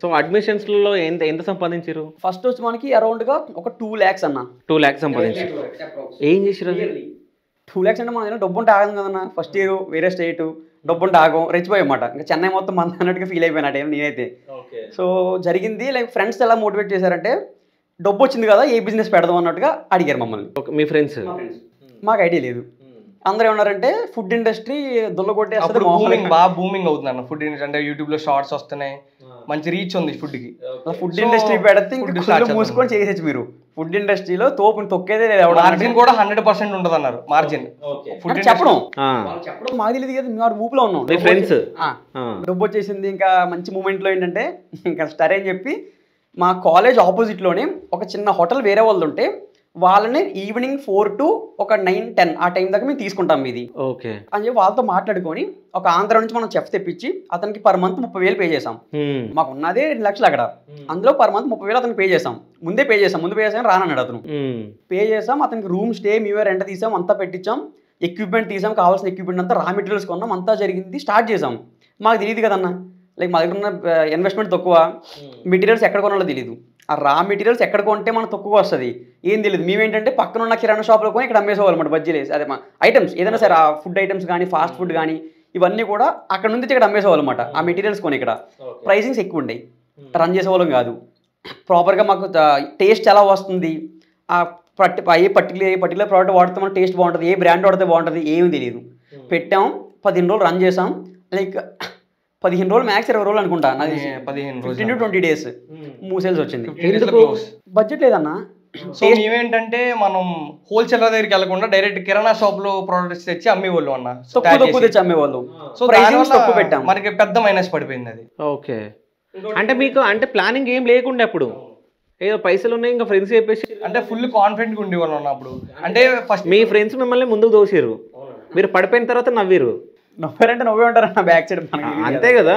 So అడ్మిషన్స్లో ఎంత ఎంత సంపాదించారు? ఫస్ట్ వచ్చి మనకి అరౌండ్గా ఒక 2 lakhs అన్న. 2 lakhs సంపాదించారు. ఏం చేసారు? 2 lakhs అంటే మనం డబ్బు ఉంటే ఆగం కదన్నా. ఫస్ట్ ఇయర్ వేరే స్టేట్, డబ్బు ఉంటే ఆగం, రెచ్చిపోయామాట. ఇంకా చెన్నై మొత్తం మంది అన్నట్టుగా ఫీల్ అయిపోయినా టైం నేనైతే. సో జరిగింది లైక్ ఫ్రెండ్స్ ఎలా మోటివేట్ చేశారంటే, డబ్బు వచ్చింది కదా ఏ బిజినెస్ పెడదాం అన్నట్టుగా అడిగారు మమ్మల్ని. మీ ఫ్రెండ్స్? మాకు ఐడియా లేదు. అందరూ ఏమన్నారంటే ఫుడ్ ఇండస్ట్రీ దుల్లగొట్టే బాగా బూమింగ్ అవుతుంది అన్న ఫుడ్ ఇండస్ట్రీ. అంటే యూట్యూబ్ లో షార్ట్స్ వస్తున్నాయి, మంచి రీచ్ ఉంది ఫుడ్ కి. ఫుడ్ ఇండస్ట్రీ పెడితే మూసుకొని చేసేసి మీరు ఫుడ్ ఇండస్ట్రీలో తొక్కేదే లేదు. మార్జిన్ కూడా 100% ఉంటుంది అన్నారు. మార్జిన్ చెప్పడం మాకు తెలియదు కదా, మేము ఊపులో ఉన్నాం. ఫ్రెండ్స్ డబ్బు వచ్చేసింది. ఇంకా మంచి మూమెంట్ లో ఏంటంటే ఇంకా స్టార్ అని చెప్పి మా కాలేజ్ ఆపోజిట్ లోనే ఒక చిన్న హోటల్ వేరే వాళ్ళు ఉంటే వాళ్ళని ఈవినింగ్ 4 to ఒక 9-10 ఆ టైం దాకా మేము తీసుకుంటాం ఇది ఓకే అని చెప్పి వాళ్ళతో మాట్లాడుకొని ఒక ఆంధ్ర నుంచి మనం చెఫ్ తెప్పించి అతనికి పర్ మంత్ 30,000 పే చేసాం. మాకు ఉన్నదే 2 లక్షలు అక్కడ. అందులో పర్ మంత్ 30,000 అతనికి పే చేసాం. ముందు పే చేసాం రానన్నాడు అతను. పే చేసాం, అతనికి రూమ్ స్టే మేమే రెంట్ తీసాం, అంతా పెట్టించాం, ఎక్విప్మెంట్ తీసాం, కావాల్సిన ఎక్విప్మెంట్ అంతా, రా మెటీరియల్స్ కొన్నాం, అంతా జరిగింది. స్టార్ట్ చేసాం. మాకు తెలియదు కదన్నా, లైక్ మా దగ్గర ఉన్న ఇన్వెస్ట్మెంట్ తక్కువ, మెటీరియల్స్ ఎక్కడ కొనాలో తెలియదు. ఆ రా మెటీరియల్స్ ఎక్కడ కొంటే మనకు తక్కువ వస్తుంది ఏం తెలియదు. మేమేంటంటే పక్కన ఉన్న కిరాణా షాప్లో కొని ఇక్కడ అమ్మేసేవాళ్ళు అనమాట. బజ్జీలు అదే మా ఐటమ్స్ ఏదైనా సరే, ఆ ఫుడ్ ఐటమ్స్ కానీ ఫాస్ట్ ఫుడ్ కానీ ఇవన్నీ కూడా అక్కడ నుంచి ఇక్కడ అమ్మేసేవాళ్ళు అనమాట. ఆ మెటీరియల్స్ కొని ఇక్కడ ప్రైసింగ్స్ ఎక్కువ ఉండేవి. రన్ చేసేవాళ్ళం కాదు. ప్రాపర్గా మాకు టేస్ట్ ఎలా వస్తుంది, ఆ పర్టికులర్ ప్రోడక్ట్ వాడితే టేస్ట్ బాగుంటుంది, ఏ బ్రాండ్ వాడితే బాగుంటుంది ఏమీ తెలియదు. పెట్టాం, 15 రోజులు రన్ చేసాం. లైక్ 15 రోజులు మ్యాక్స్ 20 రోజులు అనుకుంటా, 15 to 20 days మూసేల్సి వచ్చింది. బడ్జెట్ లేదన్నా. సో మేమేంటంటే మనం హోల్సేలర్ దగ్గరికి వెళ్ళకుండా డైరెక్ట్ కిరాణా షాప్ లో ప్రొడక్ట్స్ తెచ్చి అమ్మేవాళ్ళు అన్న. తక్కువ తెచ్చి అమ్మేవాళ్ళు. సో ప్రైసింగ్ తక్కువ పెట్టాం, మనకి పెద్ద మైనస్ పడిపోయింది అది. ఓకే, అంటే మీకు అంటే ప్లానింగ్ ఏం లేకుండా అప్పుడు ఏదో పైసలు ఉన్నాయి ఇంకా ఫ్రెండ్స్ చెప్పేసి అంటే ఫుల్ కాన్ఫిడెంట్ ఉండేవాళ్ళు అన్నప్పుడు. అంటే ఫస్ట్ మీ ఫ్రెండ్స్ మిమ్మల్ని ముందుకు దోసారు, మీరు పడిపోయిన తర్వాత నవ్వారు. నవ్వారంటే నవ్వే ఉంటారు అన్న బ్యాక్ సైడ్. అంతే కదా.